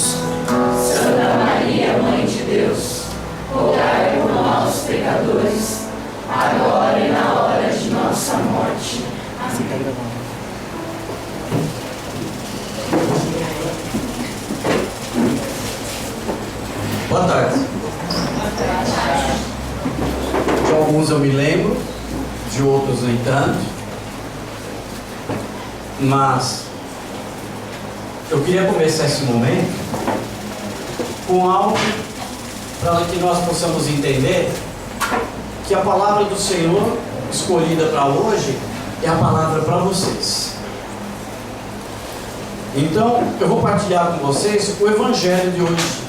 Jesus. Santa Maria, Mãe de Deus, rogai por nós, pecadores, agora e na hora de nossa morte. Amém. Boa tarde. De alguns eu me lembro, de outros nem tanto. Mas eu queria começar esse momento com algo para que nós possamos entender que a palavra do Senhor escolhida para hoje é a palavra para vocês. Então eu vou partilhar com vocês o evangelho de hoje.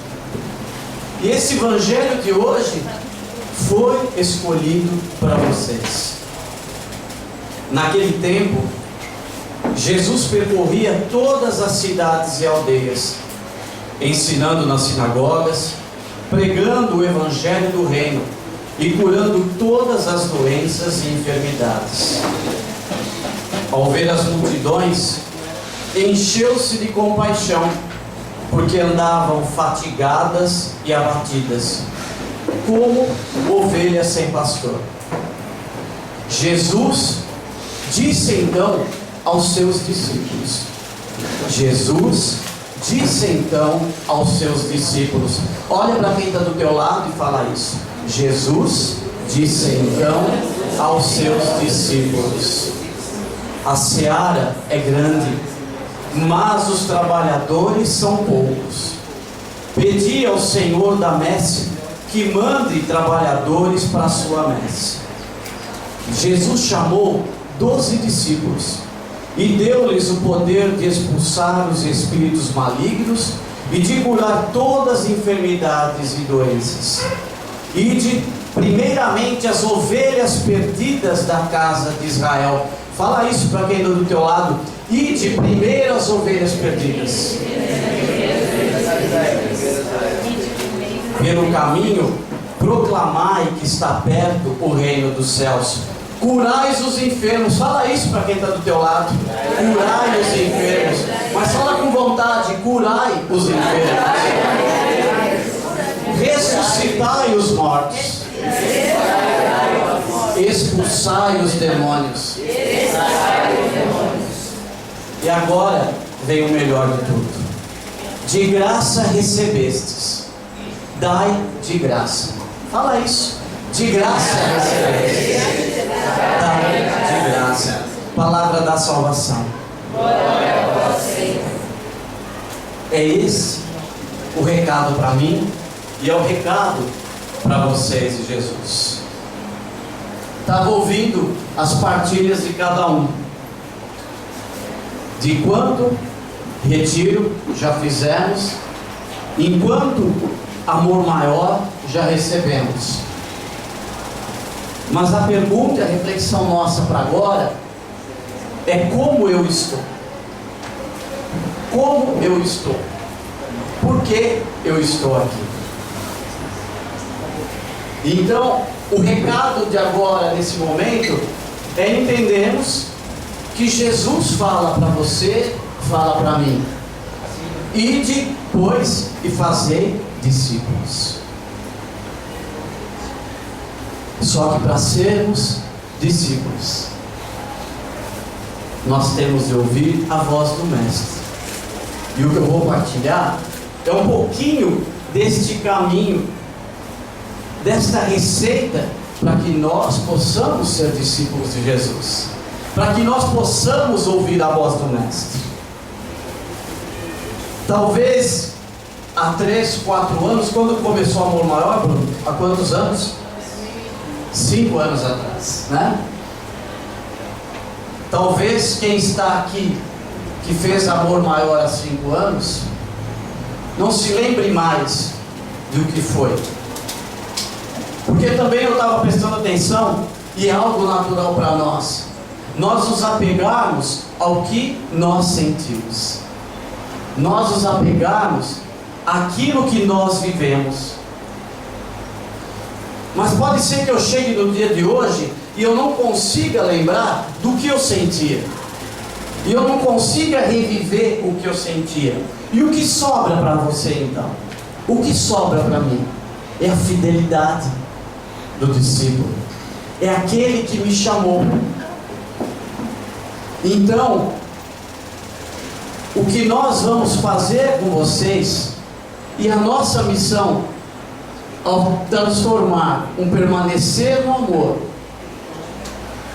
E esse evangelho de hoje foi escolhido para vocês. Naquele tempo, Jesus percorria todas as cidades e aldeias, ensinando nas sinagogas, pregando o evangelho do reino e curando todas as doenças e enfermidades. Ao ver as multidões, encheu-se de compaixão, porque andavam fatigadas e abatidas, como ovelhas sem pastor. Jesus disse então aos seus discípulos, olha para quem está do teu lado e fala isso. Jesus disse então aos seus discípulos: a seara é grande, mas os trabalhadores são poucos. Pedi ao Senhor da messe que mande trabalhadores para a sua messe. Jesus chamou 12 discípulos e deu-lhes o poder de expulsar os espíritos malignos e de curar todas as enfermidades e doenças. Ide primeiramente as ovelhas perdidas da casa de Israel. Fala isso para quem está do teu lado. Ide primeiro as ovelhas perdidas. Pelo caminho, proclamai que está perto o reino dos céus. Curai os enfermos. Fala isso para quem está do teu lado. Curai os enfermos. Mas fala com vontade. Curai os enfermos. Ressuscitai os mortos. Expulsai os demônios. E agora vem o melhor de tudo. De graça recebestes, dai de graça. Fala isso. De graça recebestes, dai de graça. Palavra da salvação. É esse o recado para mim e é o recado para vocês de Jesus. Estava ouvindo as partilhas de cada um, de quanto retiro já fizemos, enquanto amor maior já recebemos. Mas a pergunta e a reflexão nossa para agora é como eu estou. Como eu estou? Por que eu estou aqui? Então, o recado de agora, nesse momento, é entendermos que Jesus fala para você, fala para mim: ide, pois, e fazei discípulos. Só que para sermos discípulos, nós temos de ouvir a voz do Mestre. E o que eu vou partilhar é um pouquinho deste caminho, desta receita, para que nós possamos ser discípulos de Jesus, para que nós possamos ouvir a voz do Mestre. Talvez há 3, 4 anos, quando começou o Amor Maior, Bruno? Há quantos anos? 5 anos atrás, né? Talvez quem está aqui, que fez Amor Maior há 5 anos, não se lembre mais do que foi. Porque também eu estava prestando atenção, e é algo natural para nós nos apegarmos ao que nós sentimos, nós nos apegarmos àquilo que nós vivemos. Mas pode ser que eu chegue no dia de hoje e eu não consiga lembrar do que eu sentia. e eu não consiga reviver o que eu sentia. E o que sobra para você então? O que sobra para mim? É a fidelidade do discípulo. É aquele que me chamou. Então, o que nós vamos fazer com vocês, e a nossa missão, ao transformar um permanecer no amor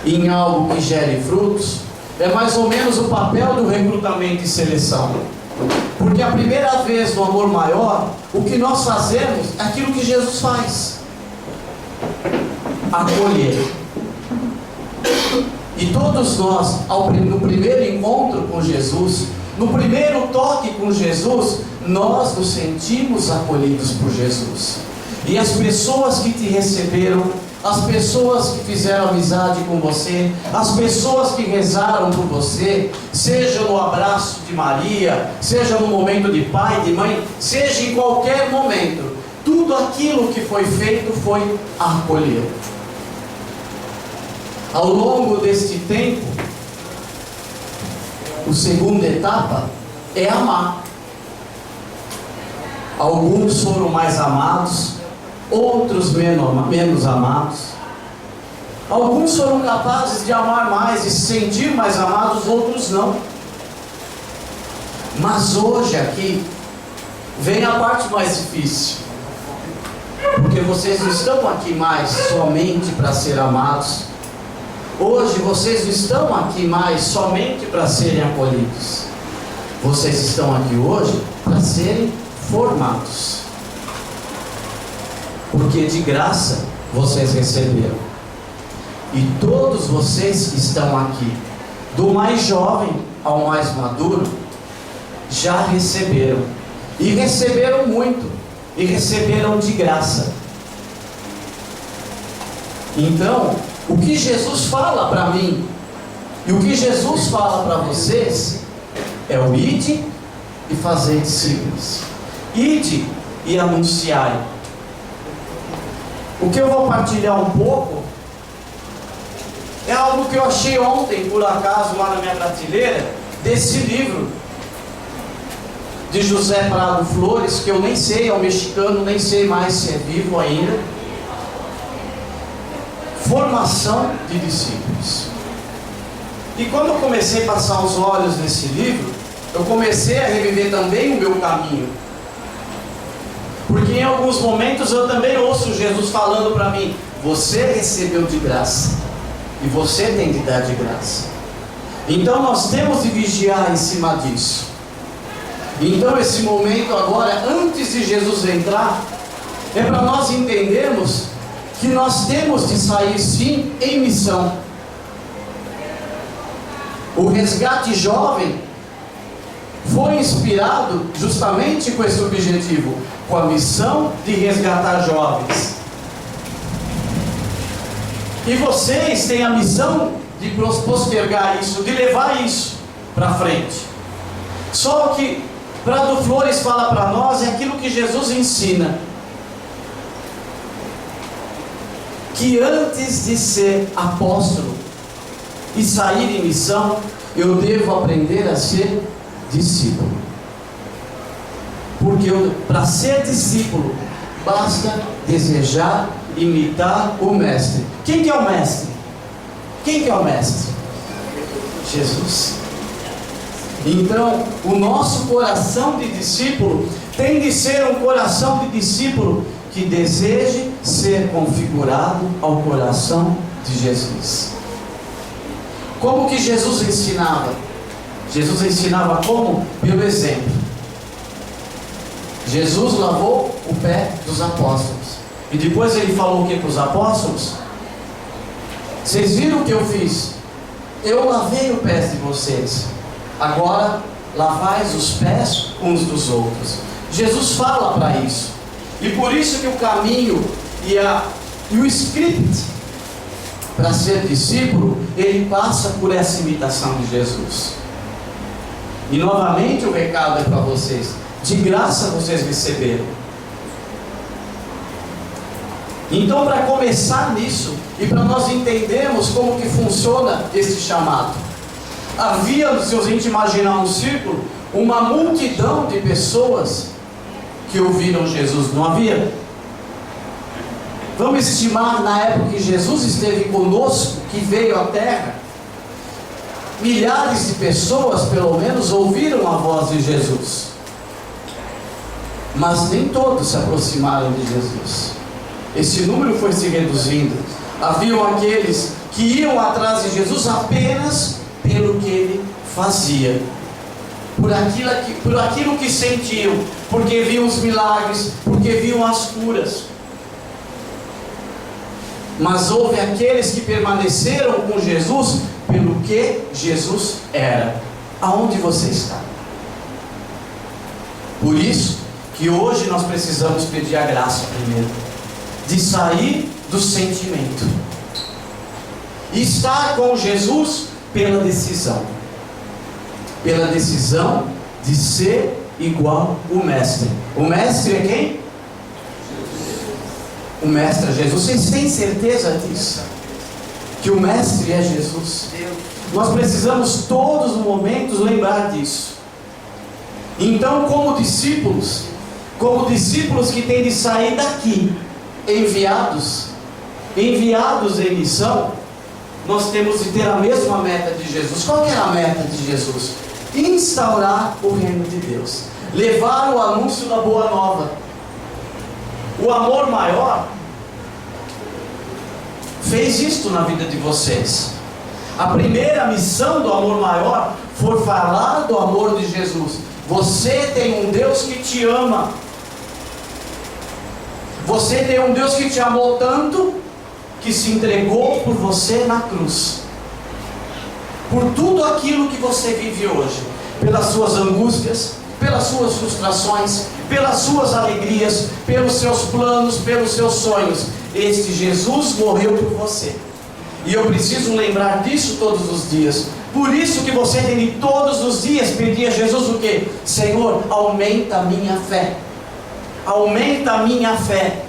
em algo que gere frutos, é mais ou menos o papel do recrutamento e seleção. Porque a primeira vez no amor maior, o que nós fazemos é aquilo que Jesus faz: acolher. E todos nós, no primeiro encontro com Jesus, no primeiro toque com Jesus, nós nos sentimos acolhidos por Jesus. E as pessoas que te receberam, as pessoas que fizeram amizade com você, as pessoas que rezaram por você, seja no abraço de Maria, seja no momento de pai, de mãe, seja em qualquer momento, tudo aquilo que foi feito foi acolher. Ao longo deste tempo, a segunda etapa é amar. Alguns foram mais amados, outros menos amados. Alguns foram capazes de amar mais e se sentir mais amados, outros não. Mas hoje aqui vem a parte mais difícil, porque vocês não estão aqui mais somente para ser amados. Hoje vocês não estão aqui mais somente para serem acolhidos. Vocês estão aqui hoje para serem formados. Porque de graça vocês receberam. E todos vocês que estão aqui, do mais jovem ao mais maduro, já receberam. E receberam muito. E receberam de graça. Então, o que Jesus fala para mim e o que Jesus fala para vocês é o ide e fazer discípulos. Ide e anunciai. O que eu vou partilhar um pouco é algo que eu achei ontem, por acaso, lá na minha prateleira, desse livro de José Prado Flores, que eu nem sei, é um mexicano, nem sei mais se é vivo ainda. Formação de discípulos. E quando eu comecei a passar os olhos nesse livro, eu comecei a reviver também o meu caminho. Porque em alguns momentos eu também ouço Jesus falando para mim: você recebeu de graça, e você tem de dar de graça. Então nós temos de vigiar em cima disso. Então esse momento agora, antes de Jesus entrar, é para nós entendermos que nós temos de sair sim em missão. O resgate jovem foi inspirado justamente com esse objetivo, com a missão de resgatar jovens. E vocês têm a missão de postergar isso, de levar isso para frente. Só que Prado Flores fala para nós é aquilo que Jesus ensina: que antes de ser apóstolo e sair em missão, eu devo aprender a ser discípulo. Porque para ser discípulo, basta desejar imitar o mestre. Quem que é o mestre? Quem que é o mestre? Jesus. Então, o nosso coração de discípulo tem de ser um coração de discípulo que deseje ser configurado ao coração de Jesus. Como que Jesus ensinava? Jesus ensinava como? Pelo exemplo. Jesus lavou o pé dos apóstolos. E depois ele falou o que para os apóstolos? Vocês viram o que eu fiz? Eu lavei o pé de vocês. Agora lavais os pés uns dos outros. Jesus fala para isso. E por isso que o caminho e o script para ser discípulo, ele passa por essa imitação de Jesus. E novamente o recado é para vocês: de graça vocês receberam. Então, para começar nisso, e para nós entendermos como que funciona esse chamado, Havia, se a gente imaginar um círculo, uma multidão de pessoas que ouviram Jesus, não havia? Vamos estimar na época que Jesus esteve conosco, que veio à terra, milhares de pessoas pelo menos ouviram a voz de Jesus, mas nem todos se aproximaram de Jesus. Esse número foi se reduzindo. Haviam aqueles que iam atrás de Jesus apenas pelo que ele fazia, por aquilo que sentiam, porque viam os milagres, porque viam as curas. Mas houve aqueles que permaneceram com Jesus pelo que Jesus era. Aonde você está? Por isso que hoje nós precisamos pedir a graça primeiro, de sair do sentimento e estar com Jesus pela decisão de ser igual o Mestre. O Mestre é quem? O Mestre é Jesus. Vocês têm certeza disso? Que o Mestre é Jesus? Nós precisamos todos os momentos lembrar disso. Então, como discípulos que têm de sair daqui, enviados em missão, nós temos de ter a mesma meta de Jesus. Qual que é a meta de Jesus? Instaurar o reino de Deus, levar o anúncio da boa nova. O amor maior fez isto na vida de vocês. A primeira missão do amor maior foi falar do amor de Jesus. Você tem um Deus que te ama. Você tem um Deus que te amou tanto que se entregou por você na cruz, por tudo aquilo que você vive hoje, pelas suas angústias, pelas suas frustrações, pelas suas alegrias, pelos seus planos, pelos seus sonhos. Este Jesus morreu por você, e eu preciso lembrar disso todos os dias. Por isso que você tem de todos os dias pedir a Jesus o quê? Senhor, aumenta a minha fé, aumenta a minha fé.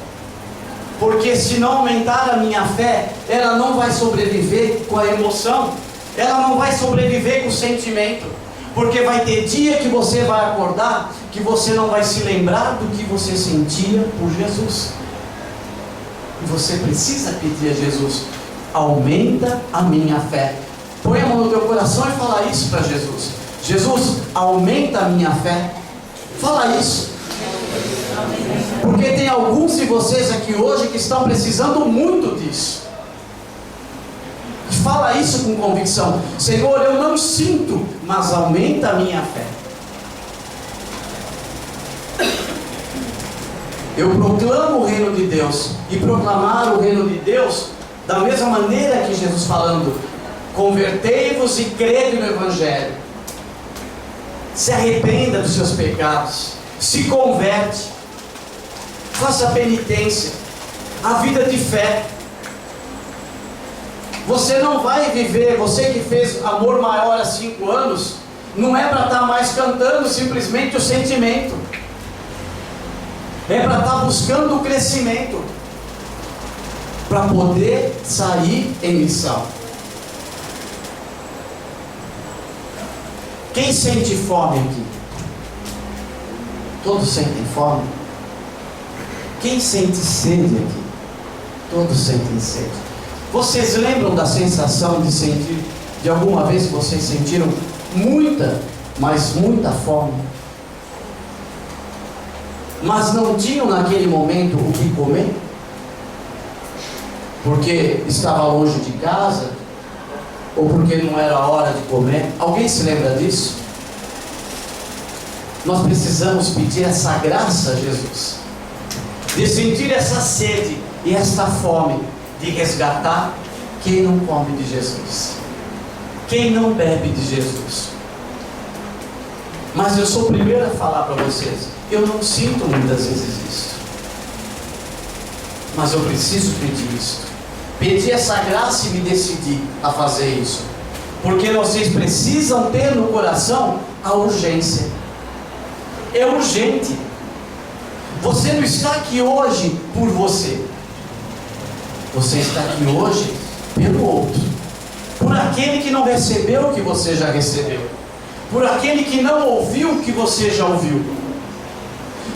Porque se não aumentar a minha fé, ela não vai sobreviver com a emoção, ela não vai sobreviver com o sentimento. Porque vai ter dia que você vai acordar, que você não vai se lembrar do que você sentia por Jesus. E você precisa pedir a Jesus: aumenta a minha fé. Põe a mão no teu coração e fala isso para Jesus. Jesus, aumenta a minha fé. Fala isso. Porque tem alguns de vocês aqui hoje que estão precisando muito disso. Fala isso com convicção: Senhor, eu não sinto, mas aumenta a minha fé. Eu proclamo o reino de Deus. E proclamar o reino de Deus da mesma maneira que Jesus falando: convertei-vos e crede no Evangelho. Se arrependa dos seus pecados, se converte, faça penitência, a vida de fé. Você não vai viver, você que fez amor maior há 5 anos, não é para estar mais cantando simplesmente o sentimento, é para estar buscando o crescimento, para poder sair em missão. Quem sente fome aqui? Todos sentem fome? Quem sente sede aqui? Todos sentem sede. Vocês lembram da sensação de sentir, de alguma vez vocês sentiram muita, mas muita fome, mas não tinham naquele momento o que comer? Porque estava longe de casa, ou porque não era hora de comer? Alguém se lembra disso? Nós precisamos pedir essa graça a Jesus, de sentir essa sede e essa fome, de resgatar quem não come de Jesus, quem não bebe de Jesus. Mas eu sou o primeiro a falar para vocês: eu não sinto muitas vezes isso, mas eu preciso pedir isso, pedir essa graça e me decidir a fazer isso, porque vocês precisam ter no coração a urgência. É urgente. Você não está aqui hoje por você, você está aqui hoje pelo outro. por aquele que não recebeu o que você já recebeu, por aquele que não ouviu o que você já ouviu.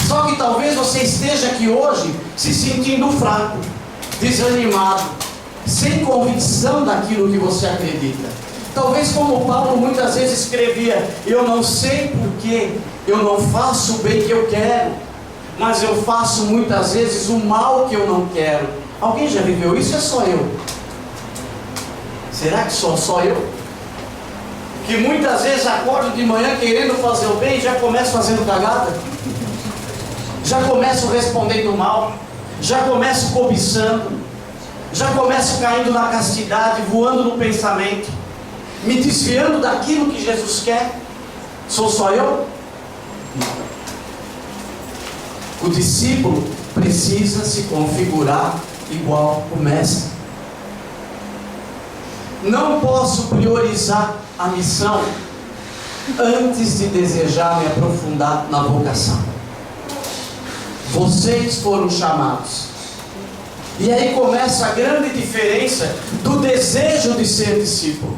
Só que talvez você esteja aqui hoje se sentindo fraco, desanimado, sem convicção daquilo que você acredita. Talvez como Paulo muitas vezes escrevia: eu não sei porque eu não faço o bem que eu quero, mas eu faço muitas vezes o mal que eu não quero. Alguém já viveu isso? É só eu? Será que só eu? Que muitas vezes acordo de manhã querendo fazer o bem e já começo fazendo cagada, já começo respondendo mal, já começo cobiçando, já começo caindo na castidade, voando no pensamento, me desviando daquilo que Jesus quer. Sou só eu? Não. O discípulo precisa se configurar igual o mestre. Não posso priorizar a missão antes de desejar me aprofundar na vocação. Vocês foram chamados. E aí começa a grande diferença do desejo de ser discípulo.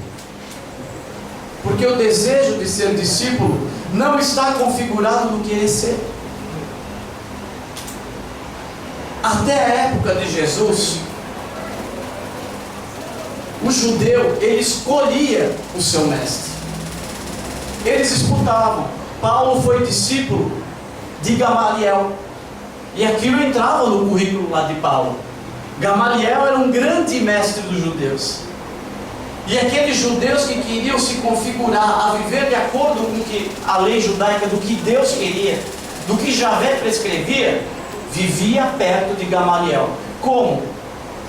Porque o desejo de ser discípulo não está configurado no querer ser. Até a época de Jesus, o judeu, ele escolhia o seu mestre. Eles disputavam. Paulo foi discípulo de Gamaliel, e aquilo entrava no currículo lá de Paulo. Gamaliel era um grande mestre dos judeus. E aqueles judeus que queriam se configurar a viver de acordo com que a lei judaica, do que Deus queria, do que Javé prescrevia, vivia perto de Gamaliel. Como?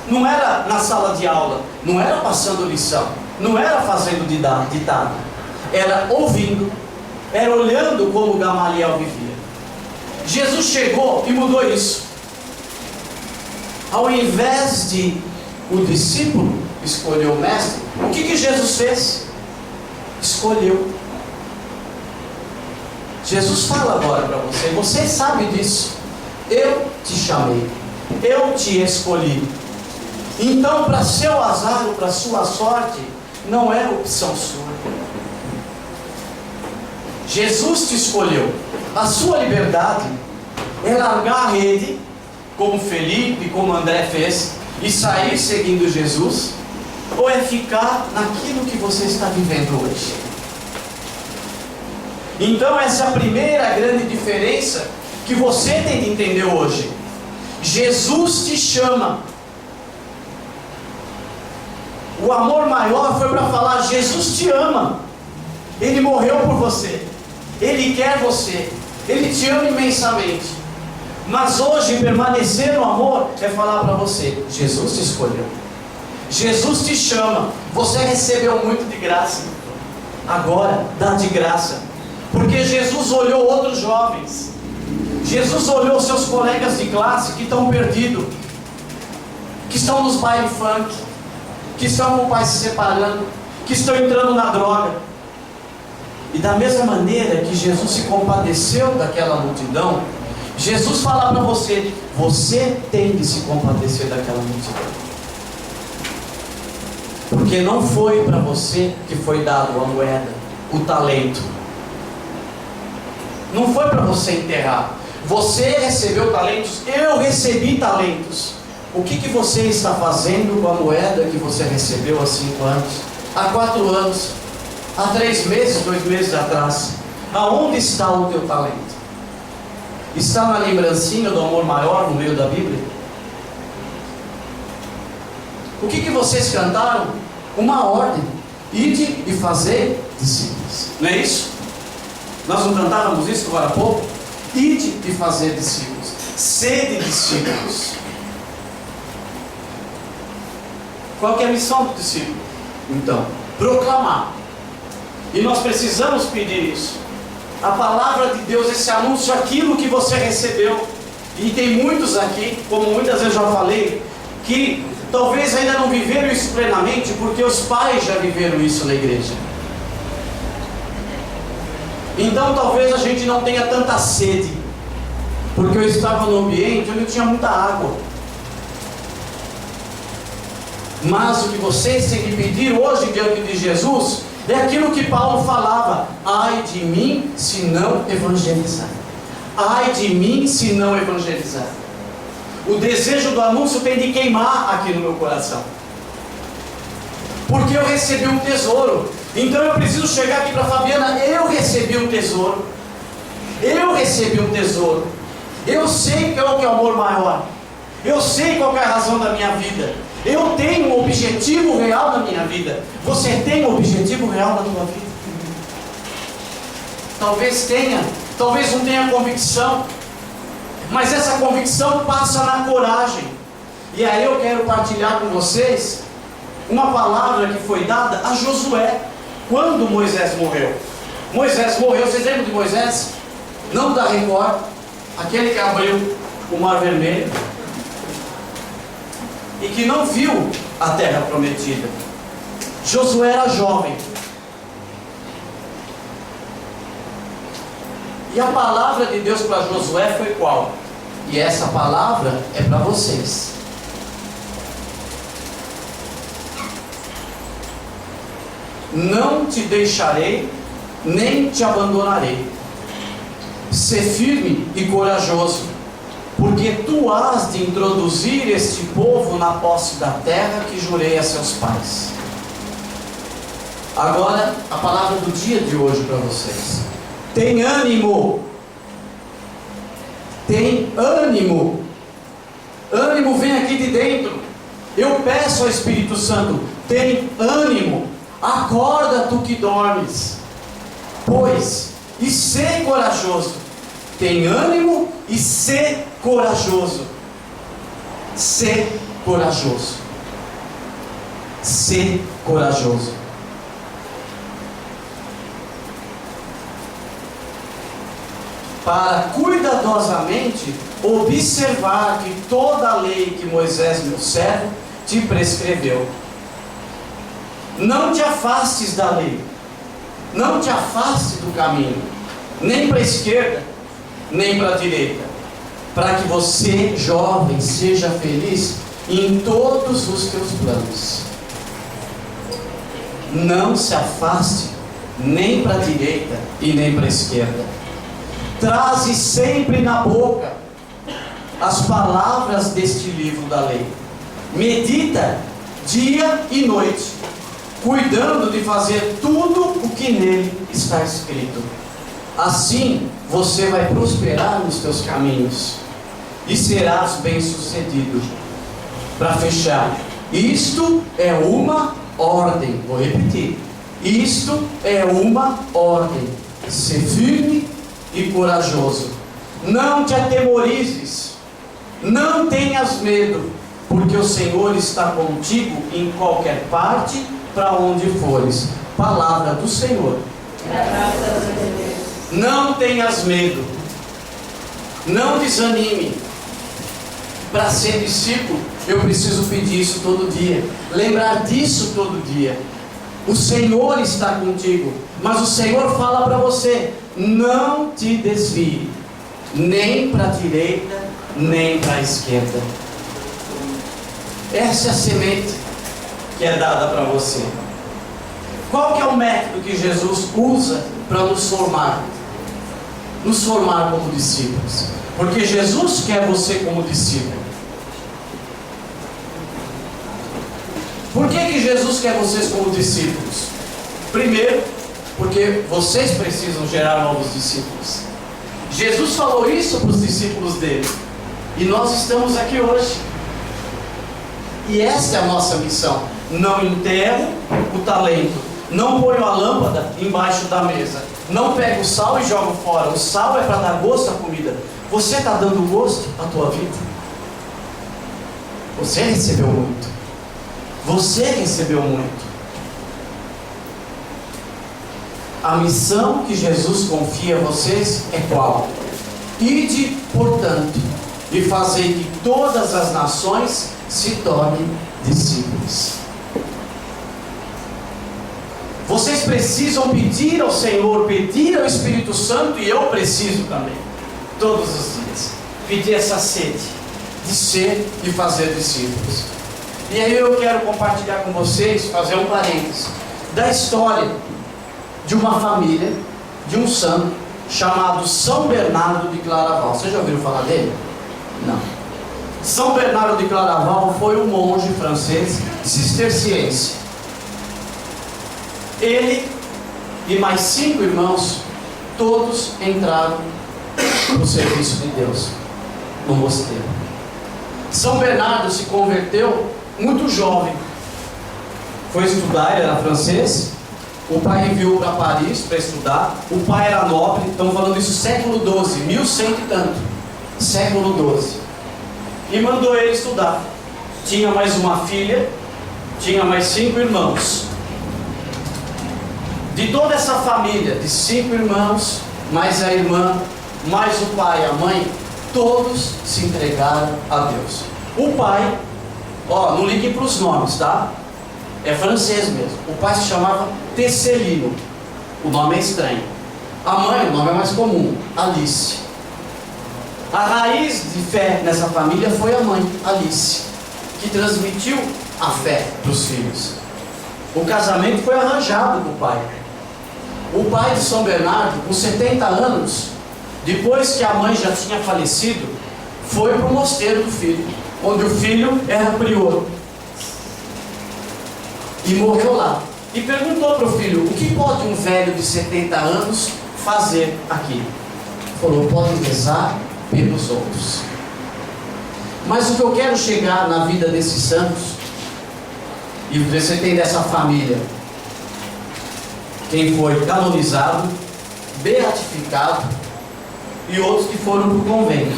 Não era na sala de aula, não era passando lição, não era fazendo ditado, era ouvindo, era olhando como Gamaliel vivia. Jesus chegou e mudou isso. Ao invés de o discípulo escolher o mestre, o que Jesus fez? Escolheu. Jesus fala agora para você: você sabe disso, eu te chamei, eu te escolhi. Então, para seu azar ou para sua sorte, não é opção sua. Jesus te escolheu. A sua liberdade é largar a rede, como Felipe, como André fez, e sair seguindo Jesus, ou é ficar naquilo que você está vivendo hoje? Então essa é a primeira grande diferença que você tem de entender hoje. Jesus te chama. O amor maior foi para falar: Jesus te ama, Ele morreu por você, Ele quer você, Ele te ama imensamente. Mas hoje permanecer no amor é falar para você: Jesus te escolheu, Jesus te chama, você recebeu muito de graça, agora dá de graça. Porque Jesus olhou outros jovens, Jesus olhou seus colegas de classe que estão perdidos, que estão nos baile funk, que estão com o pai se separando, que estão entrando na droga. E da mesma maneira que Jesus se compadeceu daquela multidão, Jesus fala para você: você tem de se compadecer daquela multidão. Porque não foi para você que foi dado a moeda, o talento. Não foi para você enterrar. Você recebeu talentos, eu recebi talentos. O que você está fazendo com a moeda que você recebeu há 5 anos, há 4 anos, há 3 meses, 2 meses atrás? Aonde está o teu talento? Está na lembrancinha do amor maior no meio da Bíblia? O que vocês cantaram? Uma ordem: ide e fazer discípulos. Não é isso? Nós não cantávamos isso agora há pouco? Ide e fazer discípulos. Sede discípulos. Qual que é a missão do discípulo? Então, proclamar. E nós precisamos pedir isso. A palavra de Deus, esse anúncio, aquilo que você recebeu. E tem muitos aqui, como muitas vezes eu já falei, que talvez ainda não viveram isso plenamente, porque os pais já viveram isso na igreja. Então talvez a gente não tenha tanta sede, porque eu estava num ambiente onde eu tinha muita água. Mas o que vocês têm que pedir hoje diante de Jesus é aquilo que Paulo falava: ai de mim se não evangelizar. Ai de mim se não evangelizar. O desejo do anúncio tem de queimar aqui no meu coração, porque eu recebi um tesouro. Então eu preciso chegar aqui para Fabiana: eu recebi um tesouro. Eu recebi um tesouro. Eu sei qual que é o amor maior. Eu sei qual que é a razão da minha vida. Eu tenho um objetivo real na minha vida. Você tem um objetivo real na tua vida? Talvez tenha, talvez não tenha convicção, mas essa convicção passa na coragem. E aí eu quero partilhar com vocês uma palavra que foi dada a Josué quando Moisés morreu. Moisés morreu, vocês lembram de Moisés? Não da Record, aquele que abriu o Mar Vermelho e que não viu a terra prometida. Josué era jovem. E a palavra de Deus para Josué foi qual? E essa palavra é para vocês. Não te deixarei, nem te abandonarei. Sê firme e corajoso, porque tu has de introduzir este povo na posse da terra que jurei a seus pais. Agora, a palavra do dia de hoje para vocês. Tem ânimo. Tem ânimo. Ânimo vem aqui de dentro. Eu peço ao Espírito Santo: tem ânimo. Acorda tu que dormes. Pois, e sê corajoso. Tem ânimo e sê corajoso. Sê corajoso. Sê corajoso. Para cuidadosamente observar que toda a lei que Moisés, meu servo, te prescreveu. Não te afastes da lei, não te afastes do caminho, nem para a esquerda, nem para a direita, para que você, jovem, seja feliz em todos os teus planos. Não se afaste nem para a direita e nem para a esquerda. Traze sempre na boca as palavras deste livro da lei. Medita dia e noite, cuidando de fazer tudo o que nele está escrito. Assim você vai prosperar nos teus caminhos e serás bem-sucedido. Para fechar, isto é uma ordem. Vou repetir. Isto é uma ordem. Ser firme e corajoso. Não te atemorizes. Não tenhas medo, porque o Senhor está contigo em qualquer parte para onde fores. Palavra do Senhor. Graças a Deus. Não tenhas medo. Não desanime. Para ser discípulo, eu preciso pedir isso todo dia. Lembrar disso todo dia. O Senhor está contigo. Mas o Senhor fala para você: não te desvie, nem para a direita, nem para a esquerda. Essa é a semente que é dada para você. Qual que é o método que Jesus usa para nos formar? Nos formar como discípulos. Porque Jesus quer você como discípulo. Por que Jesus quer vocês como discípulos? Primeiro, porque vocês precisam gerar novos discípulos. Jesus falou isso para os discípulos dele. E nós estamos aqui hoje. E essa é a nossa missão. Não enterre o talento. Não ponha a lâmpada embaixo da mesa. Não pega o sal e joga fora. O sal é para dar gosto à comida. Você está dando gosto à tua vida? Você recebeu muito. Você recebeu muito. A missão que Jesus confia a vocês é qual? Ide, portanto, e fazei que todas as nações se tornem discípulos. Vocês precisam pedir ao Senhor, pedir ao Espírito Santo, e eu preciso também, todos os dias, pedir essa sede de ser e fazer discípulos. E aí eu quero compartilhar com vocês, fazer um parênteses, da história de uma família, de um santo, chamado São Bernardo de Claraval. Vocês já ouviram falar dele? Não. São Bernardo de Claraval foi um monge francês cisterciense. Ele e mais 5 irmãos, todos entraram no serviço de Deus, no mosteiro. São Bernardo se converteu muito jovem. Foi estudar, ele era francês. O pai enviou para Paris para estudar. O pai era nobre, estamos falando isso século XII, 1100 e tanto, século XII. E mandou ele estudar. Tinha mais uma filha, tinha mais 5 irmãos. De toda essa família, de 5 irmãos, mais a irmã, mais o pai e a mãe, todos se entregaram a Deus. O pai, não liguem para os nomes, tá? É francês mesmo. O pai se chamava Tecelino. O nome é estranho. A mãe, o nome é mais comum, Alice. A raiz de fé nessa família foi a mãe, Alice, que transmitiu a fé para os filhos. O casamento foi arranjado do pai. O pai de São Bernardo, com 70 anos, depois que a mãe já tinha falecido, foi para o mosteiro do filho, onde o filho era prior. E morreu lá. E perguntou para o filho: o que pode um velho de 70 anos fazer aqui? Falou: pode rezar pelos outros. Mas o que eu quero chegar na vida desses santos, e você tem dessa família quem foi canonizado, beatificado, e outros que foram para o convento.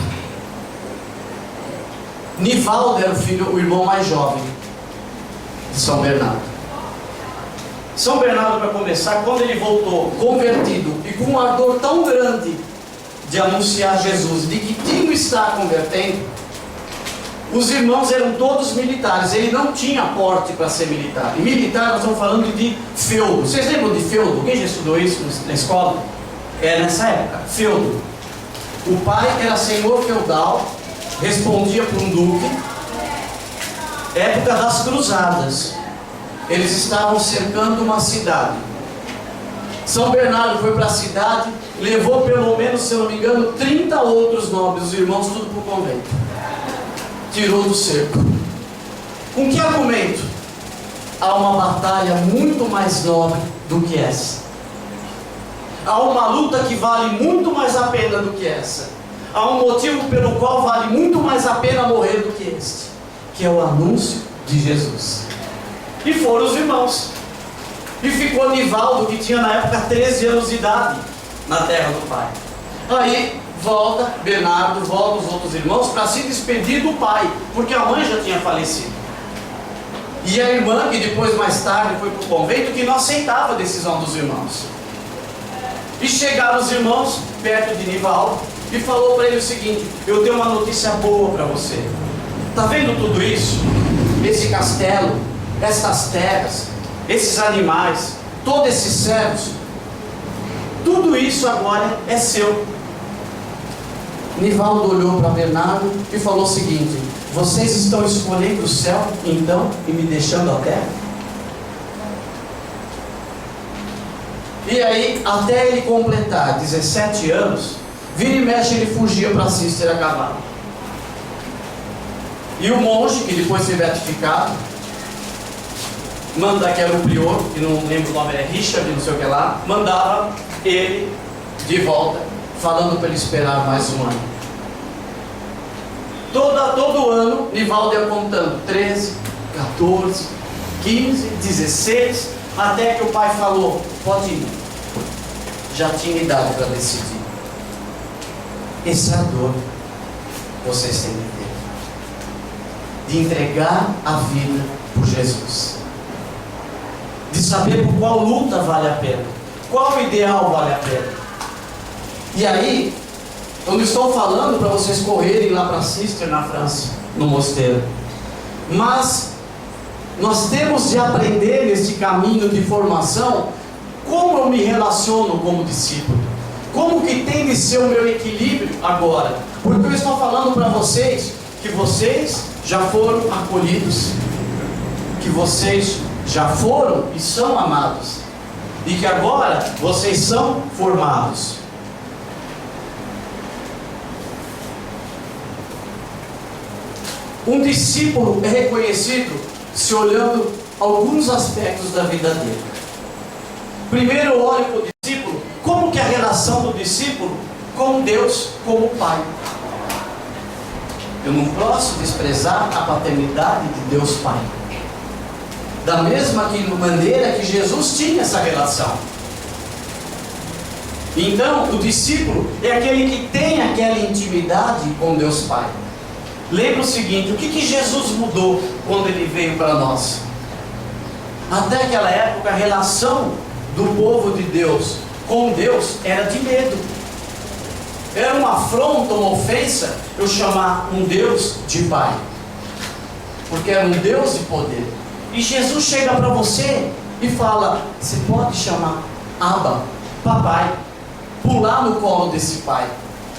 Nivaldo era o irmão mais jovem de São Bernardo. São Bernardo, para começar, quando ele voltou convertido e com um ardor tão grande de anunciar Jesus, de que tinha estar convertendo, os irmãos eram todos militares. Ele não tinha porte para ser militar. E militar, nós estamos falando de feudo. Vocês lembram de feudo? Quem já estudou isso na escola? É nessa época, feudo. O pai era senhor feudal, respondia por um duque. Época das cruzadas. Eles estavam cercando uma cidade. São Bernardo foi para a cidade, levou pelo menos, se eu não me engano, 30 outros nobres, os irmãos, tudo para o convento. Tirou do cerco. Com que argumento? Há uma batalha muito mais nobre do que essa. Há uma luta que vale muito mais a pena do que essa. Há um motivo pelo qual vale muito mais a pena morrer do que este, que é o anúncio de Jesus. E foram os irmãos. E ficou Nivaldo, que tinha na época 13 anos de idade, na terra do pai. Aí volta Bernardo, volta os outros irmãos para se despedir do pai, porque a mãe já tinha falecido. E a irmã, que depois mais tarde foi para o convento, que não aceitava a decisão dos irmãos. E chegaram os irmãos perto de Nivaldo e falou para ele o seguinte: eu tenho uma notícia boa para você. Está vendo tudo isso? Esse castelo, essas terras, esses animais, todos esses servos, tudo isso agora é seu. Nivaldo olhou para Bernardo e falou o seguinte: vocês estão escolhendo o céu, então, e me deixando a terra? E aí, até ele completar 17 anos, vira e mexe, ele fugia para Císter a cavalo. E o monge, que depois foi beatificado, que era o prior, que não lembro o nome, é Richard, não sei o que lá, mandava ele de volta, falando para ele esperar mais um ano. Todo ano, Nivaldo ia contando 13, 14, 15, 16, até que o pai falou: pode ir. Já tinha idade para decidir. Essa é a dor que vocês têm que ter, de entregar a vida por Jesus, de saber por qual luta vale a pena, qual ideal vale a pena. E aí, eu não estou falando para vocês correrem lá para Císter, na França, no mosteiro, mas nós temos de aprender neste caminho de formação como eu me relaciono como discípulo, como que tem de ser o meu equilíbrio agora, porque eu estou falando para vocês que vocês já foram acolhidos, que vocês já foram e são amados, e que agora vocês são formados. Um discípulo é reconhecido se olhando alguns aspectos da vida dele. Primeiro, eu olho para o discípulo, como que é a relação do discípulo com Deus como Pai. Eu não posso desprezar a paternidade de Deus Pai. Da mesma maneira que Jesus tinha essa relação. Então, o discípulo é aquele que tem aquela intimidade com Deus Pai. Lembra o seguinte, o que Jesus mudou quando Ele veio para nós? Até aquela época, a relação do povo de Deus com Deus era de medo. Era uma afronta, uma ofensa, eu chamar um Deus de Pai. Porque era um Deus de poder. E Jesus chega para você e fala, você pode chamar Abba, papai, pular no colo desse pai,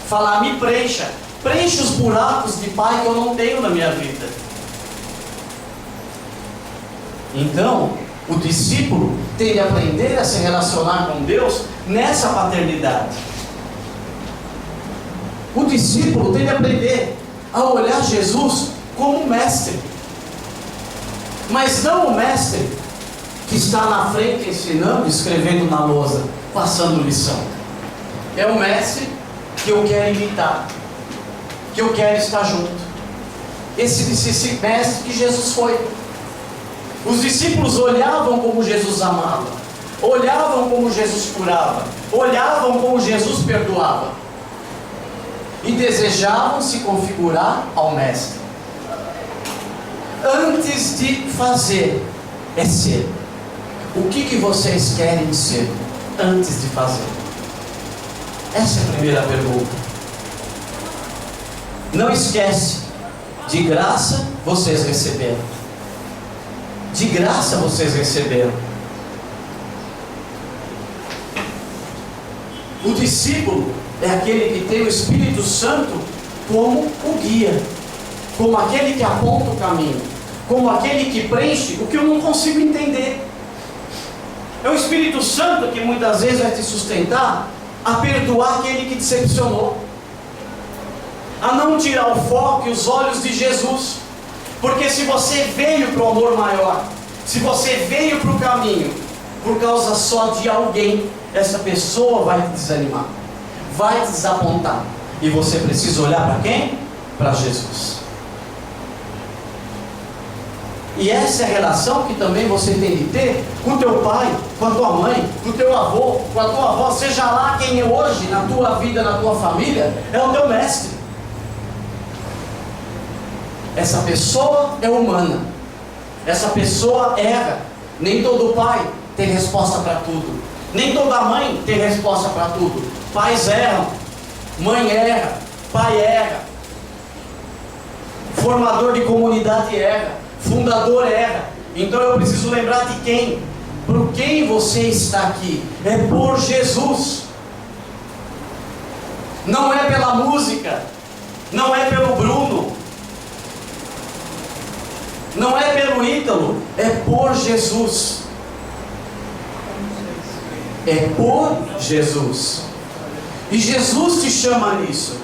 falar, me preencha os buracos de pai que eu não tenho na minha vida. Então, o discípulo tem de aprender a se relacionar com Deus nessa paternidade. O discípulo tem de aprender a olhar Jesus como um mestre. Mas não o mestre que está na frente ensinando, escrevendo na lousa, passando lição. É o mestre que eu quero imitar, que eu quero estar junto. Esse mestre que Jesus foi. Os discípulos olhavam como Jesus amava, olhavam como Jesus curava, olhavam como Jesus perdoava, e desejavam se configurar ao mestre. Antes de fazer, é ser. O que vocês querem ser antes de fazer? Essa é a primeira pergunta. Não esquece, de graça vocês receberam. De graça vocês receberam. O discípulo é aquele que tem o Espírito Santo como o guia, como aquele que aponta o caminho, como aquele que preenche o que eu não consigo entender. É o Espírito Santo que muitas vezes vai te sustentar a perdoar aquele que decepcionou, a não tirar o foco e os olhos de Jesus. Porque se você veio para o amor maior, se você veio para o caminho por causa só de alguém, essa pessoa vai te desanimar, vai te desapontar, e você precisa olhar para quem? Para Jesus. E essa é a relação que também você tem de ter com o teu pai, com a tua mãe, com o teu avô, com a tua avó, seja lá quem é hoje na tua vida, na tua família, é o teu mestre. Essa pessoa é humana, essa pessoa erra. Nem todo pai tem resposta para tudo, nem toda mãe tem resposta para tudo. Pais erram, mãe erra, pai erra, formador de comunidade erra, fundador erra. Então eu preciso lembrar de quem? Por quem você está aqui? É por Jesus. Não é pela música, não é pelo Bruno, não é pelo Ítalo, é por Jesus. É por Jesus. E Jesus te chama nisso.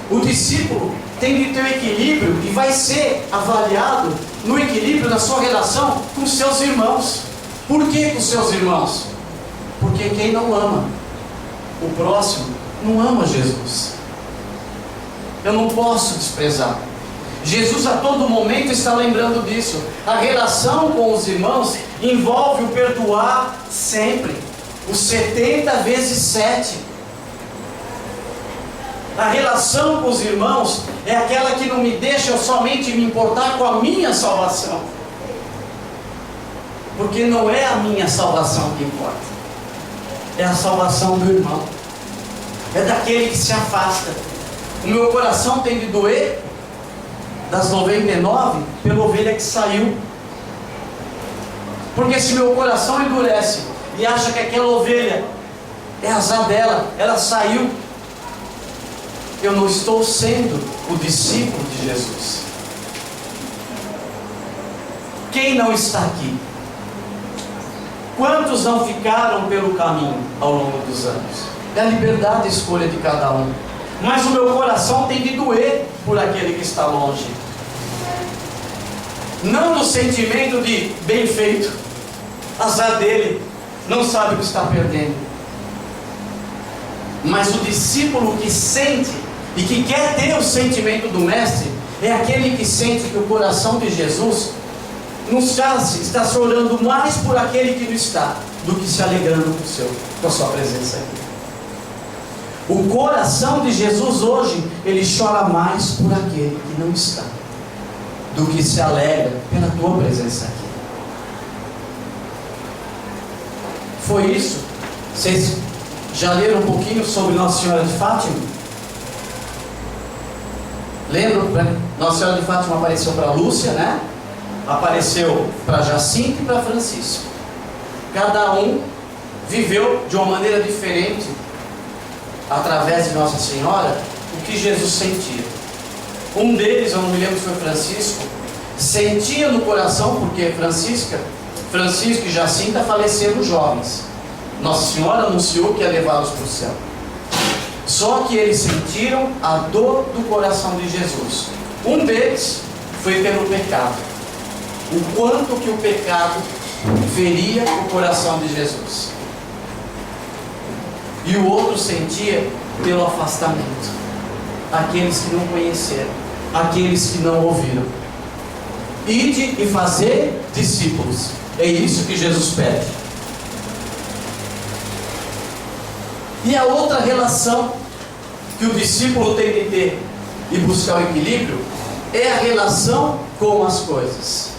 O discípulo tem de ter um equilíbrio e vai ser avaliado no equilíbrio da sua relação com seus irmãos. Por que com seus irmãos? Porque quem não ama o próximo não ama Jesus. Eu não posso desprezar. Jesus a todo momento está lembrando disso. A relação com os irmãos envolve o perdoar sempre, os 70 vezes 7. A relação com os irmãos é aquela que não me deixa eu somente me importar com a minha salvação, porque não é a minha salvação que importa, é a salvação do irmão, é daquele que se afasta. O meu coração tem de doer das 99 pela ovelha que saiu, porque se meu coração endurece e acha que aquela ovelha é azar dela, ela saiu, eu não estou sendo o discípulo de Jesus. Quem não está aqui? Quantos não ficaram pelo caminho ao longo dos anos? É a liberdade de escolha de cada um. Mas o meu coração tem de doer por aquele que está longe. Não no sentimento de bem feito, azar dele, não sabe o que está perdendo. Mas o discípulo que sente e que quer ter o sentimento do mestre é aquele que sente que o coração de Jesus está se orando mais por aquele que não está do que se alegrando com a sua presença aqui. O coração de Jesus hoje, ele chora mais por aquele que não está do que se alegra pela tua presença aqui. Foi isso? Vocês já leram um pouquinho sobre Nossa Senhora de Fátima? Lembram? Nossa Senhora de Fátima apareceu para Lúcia, né? Apareceu para Jacinto e para Francisco. Cada um viveu de uma maneira diferente, através de Nossa Senhora, o que Jesus sentia. Um deles, eu não me lembro se foi Francisco, sentia no coração, porque Francisco e Jacinta faleceram jovens. Nossa Senhora anunciou que ia levá-los para o céu. Só que eles sentiram a dor do coração de Jesus. Um deles foi pelo pecado. O quanto que o pecado feria o coração de Jesus. E o outro sentia pelo afastamento. Aqueles que não conheceram, aqueles que não ouviram. Ide e fazer discípulos. É isso que Jesus pede. E a outra relação que o discípulo tem de ter e buscar o equilíbrio é a relação com as coisas.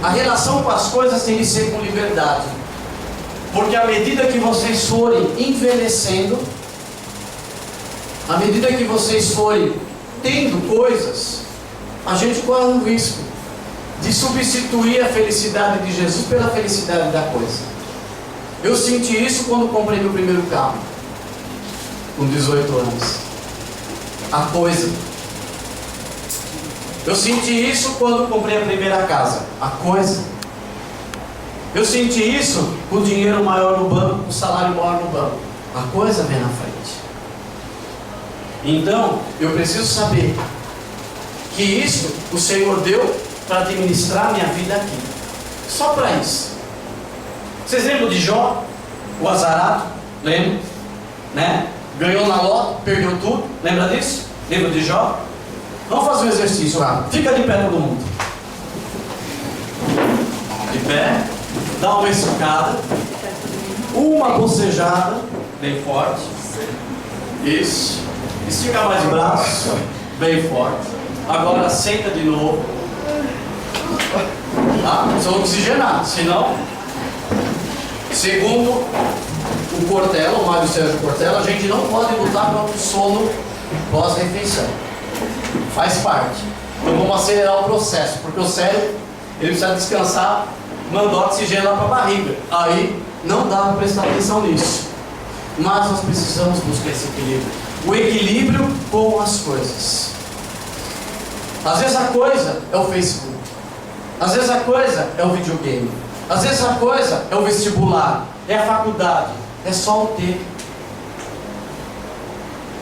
A relação com as coisas tem de ser com liberdade. Porque à medida que vocês forem envelhecendo, à medida que vocês forem tendo coisas, a gente corre um risco de substituir a felicidade de Jesus pela felicidade da coisa. Eu senti isso quando comprei meu primeiro carro, com 18 anos. A coisa. Eu senti isso quando comprei a primeira casa. A coisa. Eu senti isso com o dinheiro maior no banco, com o salário maior no banco. A coisa vem na frente. Então, eu preciso saber que isso o Senhor deu para administrar a minha vida aqui. Só para isso. Vocês lembram de Jó? O azarado? Lembram? Né? Ganhou na loto, perdeu tudo. Lembra disso? Lembra de Jó? Vamos fazer um exercício lá. Fica de pé todo mundo. De pé. Dá uma estocada. Uma bocejada. Bem forte. Isso. Estica mais o braço. Bem forte. Agora senta de novo. Tá? Precisa oxigenar. Senão, segundo o Cortella, o Mário Sérgio Cortella, a gente não pode lutar contra o sono pós-refeição. Faz parte. Então vamos acelerar o processo, porque o cérebro ele precisa descansar, mandar oxigênio lá para a barriga. Aí não dá para prestar atenção nisso. Mas nós precisamos buscar esse equilíbrio. O equilíbrio com as coisas. Às vezes a coisa é o Facebook. Às vezes a coisa é o videogame. Às vezes a coisa é o vestibular, é a faculdade, é só o ter.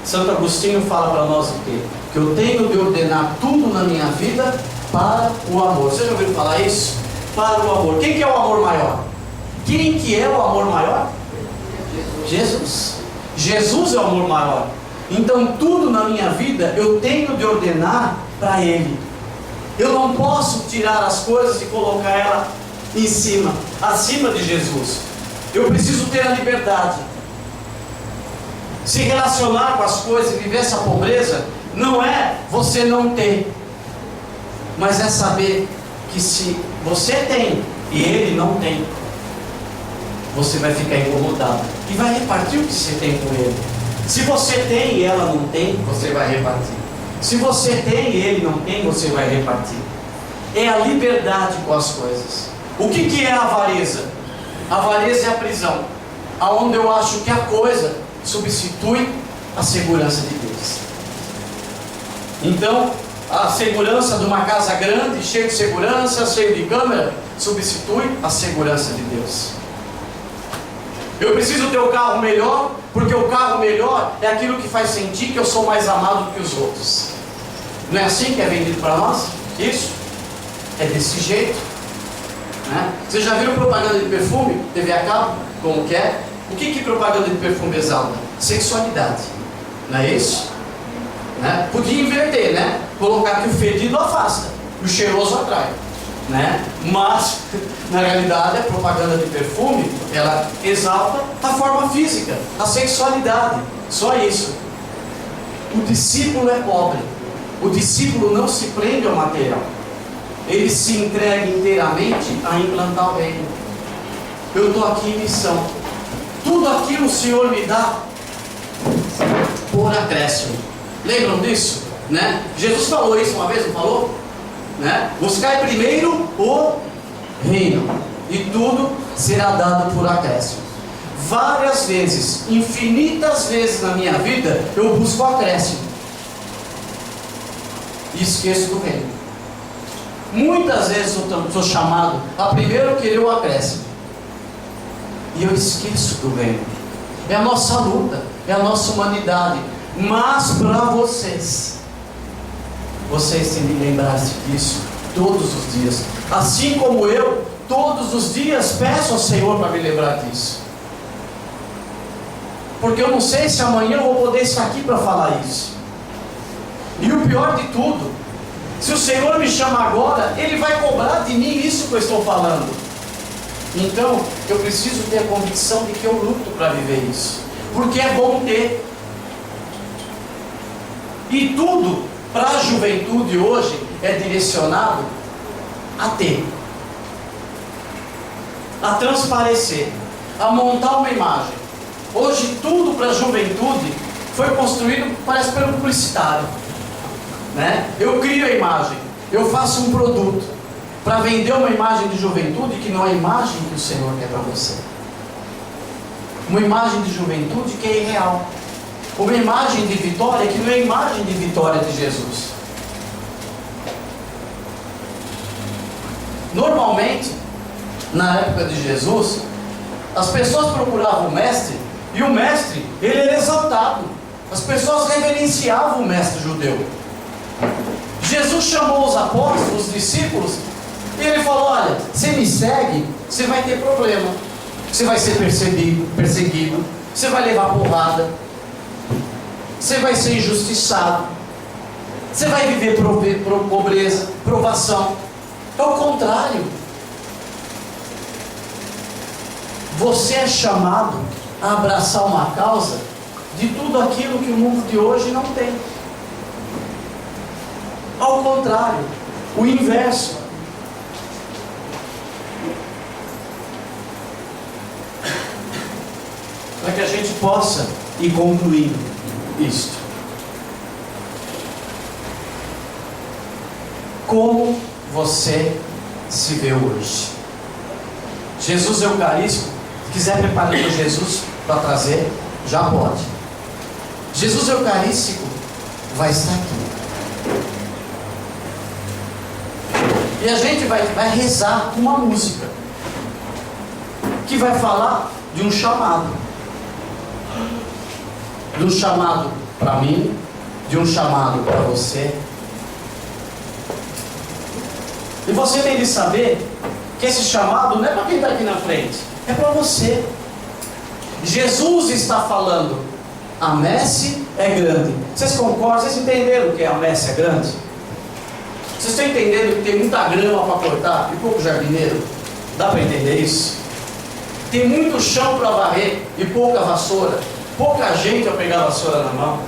Santo Agostinho fala para nós o quê? Que eu tenho de ordenar tudo na minha vida para o amor. Você já ouviu falar isso? Para o amor. Quem que é o amor maior? Quem que é o amor maior? Jesus. Jesus é o amor maior. Então tudo na minha vida eu tenho de ordenar para Ele. Eu não posso tirar as coisas e colocar ela em cima, acima de Jesus. Eu preciso ter a liberdade. Se relacionar com as coisas e viver essa pobreza não é você não ter, mas é saber que se você tem e ele não tem, você vai ficar incomodado e vai repartir o que você tem com ele. Se você tem e ela não tem, você vai repartir. Se você tem e ele não tem, você vai repartir. É a liberdade com as coisas. O que é a avareza? A avareza é a prisão, aonde eu acho que a coisa substitui a segurança de Deus. Então, a segurança de uma casa grande, cheia de segurança, cheia de câmera, substitui a segurança de Deus. Eu preciso ter o carro melhor, porque o carro melhor é aquilo que faz sentir que eu sou mais amado do que os outros. Não é assim que é vendido para nós? Isso? É desse jeito, né? Vocês já viram propaganda de perfume? TV a cabo? Como que é? O que propaganda de perfume exalta? Sexualidade, não é isso? Né? Podia inverter, né? Colocar que o fedido afasta, o cheiroso atrai, né? Mas na realidade a propaganda de perfume, ela exalta a forma física, a sexualidade, só isso. O discípulo é pobre, o discípulo não se prende ao material, ele se entrega inteiramente a implantar o reino. Eu estou aqui em missão, tudo aquilo o Senhor me dá por acréscimo. Lembram disso? Né? Jesus falou isso uma vez, não falou? Né? Buscai primeiro o reino, e tudo será dado por acréscimo. Várias vezes, infinitas vezes na minha vida, eu busco o acréscimo e esqueço do reino. Muitas vezes eu sou chamado a primeiro querer o acréscimo e eu esqueço do reino. É a nossa luta, é a nossa humanidade. Mas para vocês têm de lembrar-se disso todos os dias. Assim como eu, todos os dias peço ao Senhor para me lembrar disso. Porque eu não sei se amanhã eu vou poder estar aqui para falar isso. E o pior de tudo, se o Senhor me chama agora, Ele vai cobrar de mim isso que eu estou falando. Então, eu preciso ter a convicção de que eu luto para viver isso. Porque é bom ter. E tudo para a juventude hoje é direcionado a ter, a transparecer, a montar uma imagem. Hoje tudo para a juventude foi construído, parece, pelo publicitário, né? Eu crio a imagem, eu faço um produto para vender uma imagem de juventude que não é a imagem que o Senhor quer para você. Uma imagem de juventude que é irreal. Uma imagem de vitória que não é a imagem de vitória de Jesus. Normalmente, na época de Jesus, as pessoas procuravam o mestre, e o mestre, ele era exaltado. As pessoas reverenciavam o mestre judeu. Jesus chamou os apóstolos, os discípulos, e ele falou: olha, você me segue, você vai ter problema, você vai ser perseguido, você vai levar porrada, você vai ser injustiçado, você vai viver pobreza, provação. É o contrário. Você é chamado a abraçar uma causa de tudo aquilo que o mundo de hoje não tem. Ao contrário, o inverso. Para que a gente possa ir concluindo isto. Como você se vê hoje? Jesus Eucarístico, se quiser preparar para Jesus para trazer, já pode. Jesus Eucarístico vai estar aqui. E a gente vai rezar com uma música que vai falar de um chamado. De um chamado para mim, de um chamado para você. E você tem de saber que esse chamado não é para quem está aqui na frente, é para você. Jesus está falando: a messe é grande. Vocês concordam? Vocês entenderam o que é a messe é grande? Vocês estão entendendo que tem muita grama para cortar e pouco jardineiro? Dá para entender isso? Tem muito chão para varrer e pouca vassoura, pouca gente a pegar a vassoura na mão.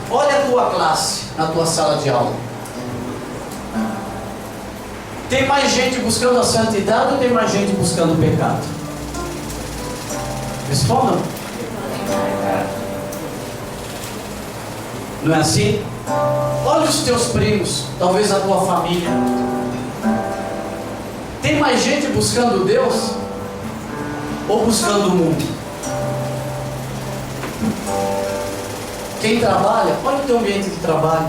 Olha a tua classe na tua sala de aula. Tem mais gente buscando a santidade ou tem mais gente buscando o pecado? Respondam. Não é assim? Olha os teus primos, talvez a tua família. Tem mais gente buscando Deus ou buscando o mundo? Quem trabalha, olha o teu ambiente de trabalho.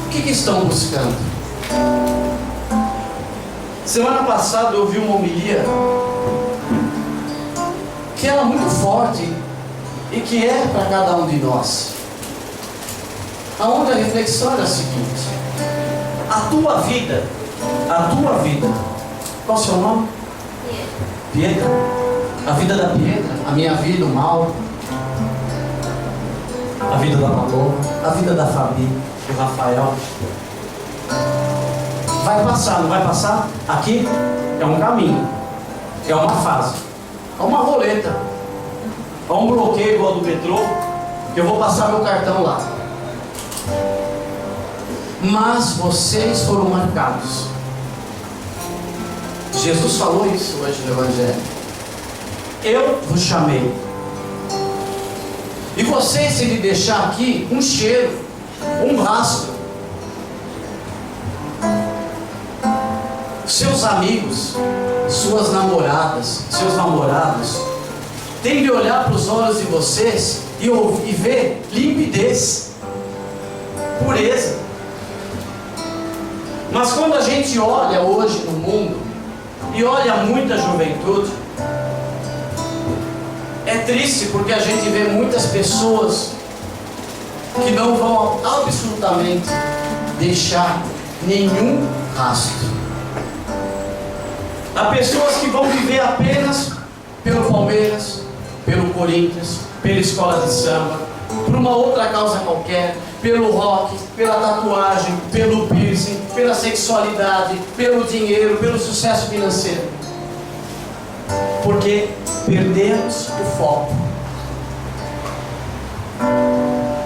O que estão buscando? Semana passada eu ouvi uma homilia que era muito forte e que é para cada um de nós. Aonde a reflexão era a seguinte: a tua vida, qual o seu nome? Pietra. A vida da Pietra, a minha vida, o Mauro, a vida da Paloma, a vida da Fabi, do Rafael. Vai passar, não vai passar? Aqui é um caminho, é uma fase, é uma roleta, é um bloqueio igual do metrô, que eu vou passar meu cartão lá. Mas vocês foram marcados. Jesus falou isso hoje no Evangelho. Eu vos chamei. E vocês, se lhe deixar aqui um cheiro, um rastro, seus amigos, suas namoradas, seus namorados, tem de olhar para os olhos de vocês e ver limpidez, pureza. Mas quando a gente olha hoje no mundo e olha muita juventude, é triste porque a gente vê muitas pessoas que não vão absolutamente deixar nenhum rastro. Há pessoas que vão viver apenas pelo Palmeiras, pelo Corinthians, pela escola de samba, por uma outra causa qualquer, pelo rock, pela tatuagem, pelo piercing, pela sexualidade, pelo dinheiro, pelo sucesso financeiro. Porque perdemos o foco.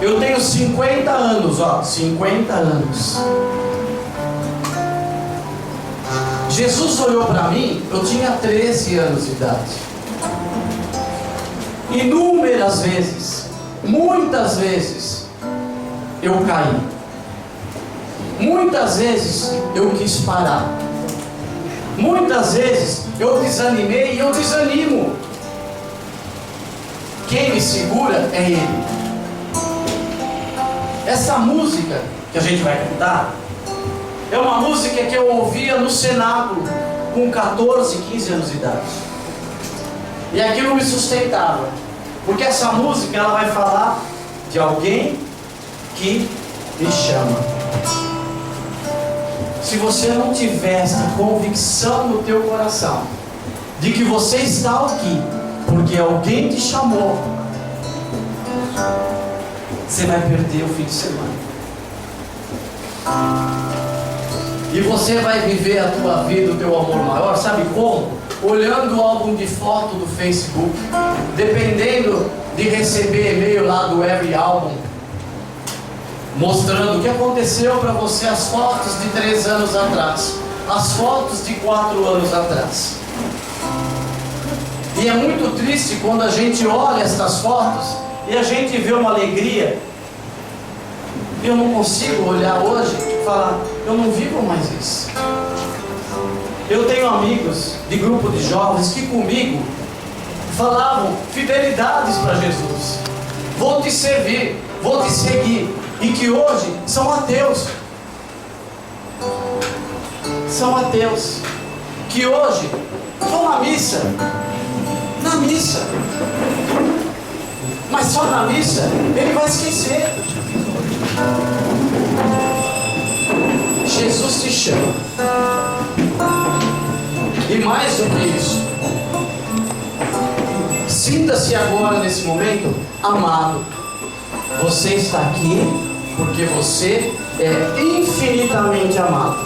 Eu tenho 50 anos, 50 anos. Jesus olhou para mim, eu tinha 13 anos de idade. Inúmeras vezes, muitas vezes, eu caí. Muitas vezes eu quis parar. Muitas vezes eu desanimei e eu desanimo. Quem me segura é Ele. Essa música que a gente vai cantar é uma música que eu ouvia no cenáculo com 14, 15 anos de idade. E aquilo me sustentava. Porque essa música ela vai falar de alguém que me chama. Se você não tiver essa convicção no teu coração de que você está aqui porque alguém te chamou, você vai perder o fim de semana. E você vai viver a tua vida, o teu amor maior, sabe como? Olhando o álbum de foto do Facebook, dependendo de receber e-mail lá do Every Album, mostrando o que aconteceu para você, as fotos de 3 anos atrás, as fotos de 4 anos atrás. E é muito triste quando a gente olha essas fotos e a gente vê uma alegria. Eu não consigo olhar hoje e falar, eu não vivo mais isso. Eu tenho amigos de grupo de jovens que comigo falavam fidelidades para Jesus. Vou te servir, vou te seguir. E que hoje são ateus. São ateus. Que hoje vão à missa. Na missa. Mas só na missa ele vai esquecer. Jesus te chama. E mais do que isso, sinta-se agora nesse momento amado. Você está aqui porque você é infinitamente amado.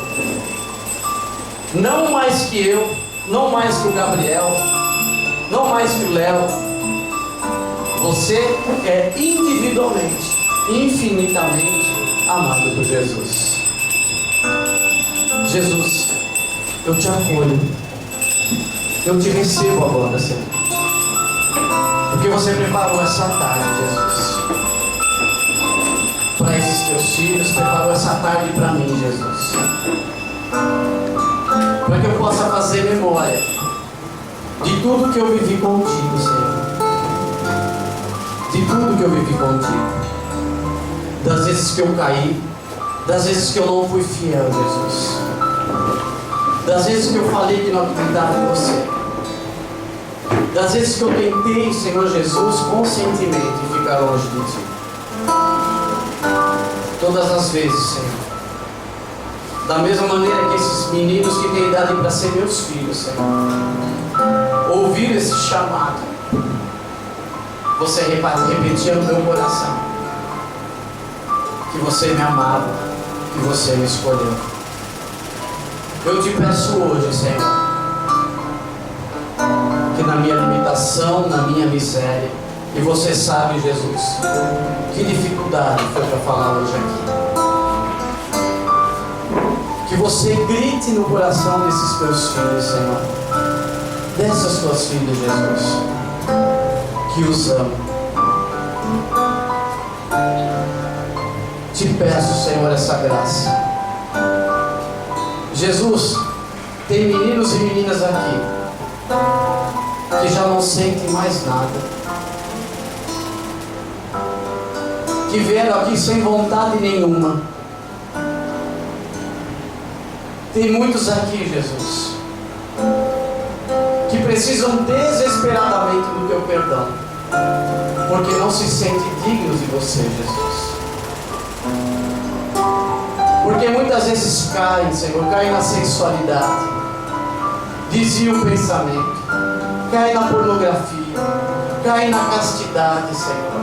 Não mais que eu, não mais que o Gabriel, não mais que o Léo. Você é individualmente, infinitamente amado por Jesus. Jesus, eu te acolho. Eu te recebo agora, Senhor. Porque você preparou essa tarde, Jesus. Para esses teus filhos, preparou essa tarde para mim, Jesus. Para que eu possa fazer memória de tudo que eu vivi contigo, Senhor. De de tudo que eu vivi contigo, das vezes que eu caí, das vezes que eu não fui fiel, Jesus, das vezes que eu falei que não acreditava em você, das vezes que eu tentei, Senhor Jesus, conscientemente ficar longe de Ti. Todas as vezes, Senhor, da mesma maneira que esses meninos que têm idade para ser meus filhos, Senhor, ouviram esse chamado, você repetia no meu coração que você me amava, que você me escolheu. Eu te peço hoje, Senhor, que na minha limitação, na minha miséria, e você sabe, Jesus, que dificuldade foi para falar hoje aqui, que você grite no coração desses teus filhos, Senhor, dessas tuas filhas, Jesus, que os amo. Te peço, Senhor, essa graça. Jesus, tem meninos e meninas aqui que já não sentem mais nada, que vieram aqui sem vontade nenhuma. Tem muitos aqui, Jesus, que precisam desesperadamente do teu perdão, porque não se sentem dignos de você, Jesus. Porque muitas vezes caem, Senhor, caem na sensualidade, desviam o pensamento, caem na pornografia, caem na castidade, Senhor,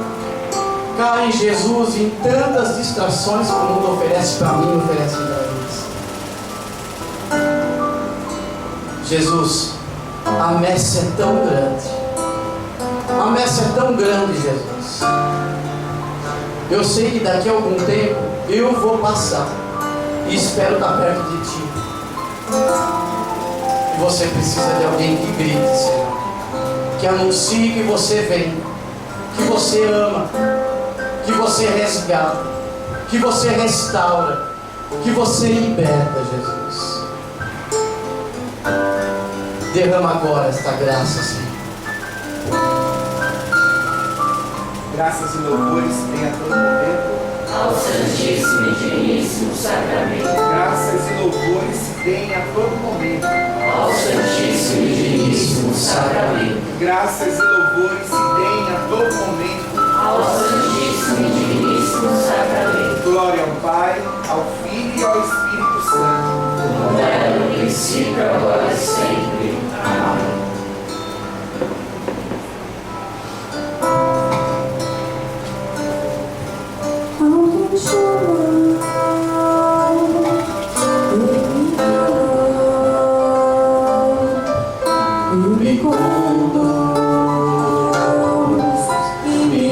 caem, Jesus, em tantas distrações que o mundo oferece para mim, oferece para eles. Jesus, a messe é tão grande, a messe é tão grande, Jesus. Eu sei que daqui a algum tempo eu vou passar e espero estar perto de Ti. E você precisa de alguém que grite, Senhor, que anuncie que você vem, que você ama, que você resgata, que você restaura, que você liberta, Jesus. Derrama agora esta graça, Senhor. Graças e louvores tenha todo momento ao Santíssimo e Diviníssimo Sacramento. Graças e louvores se deem a todo momento Ao Santíssimo e Diviníssimo Sacramento. Graças e louvores se deem a todo momento Ao Santíssimo e Diviníssimo Sacramento. Glória ao Pai, ao Filho e ao Espírito Santo. Como era no princípio, agora e sempre. Amém. Me conduz, me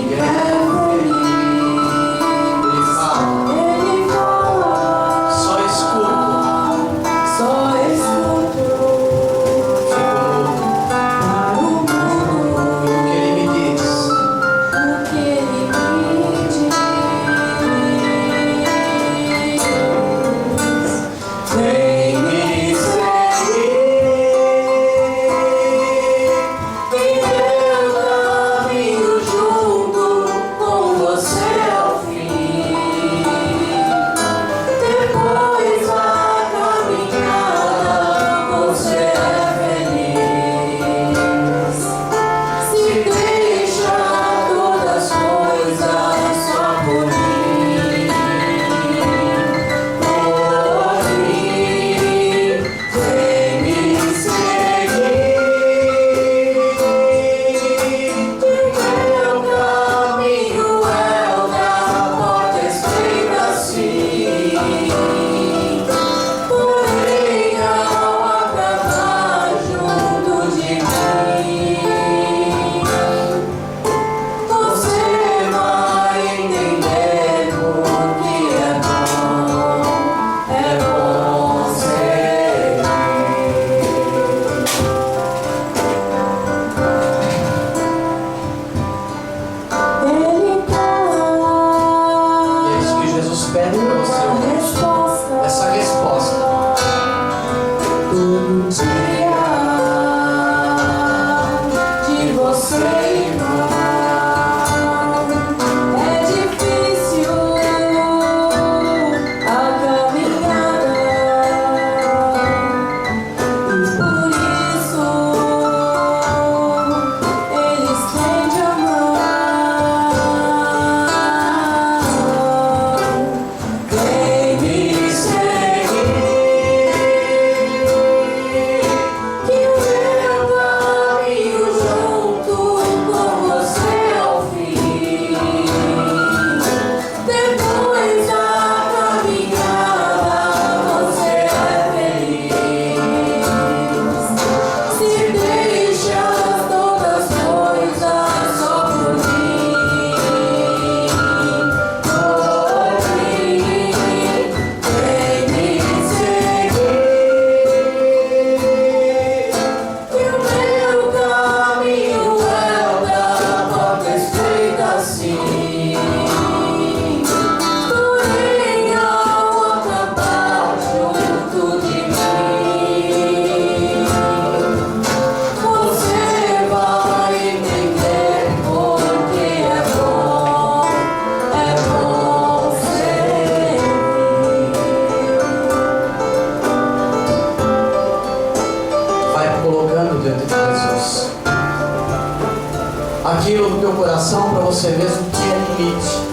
coração para você ver o que é limite.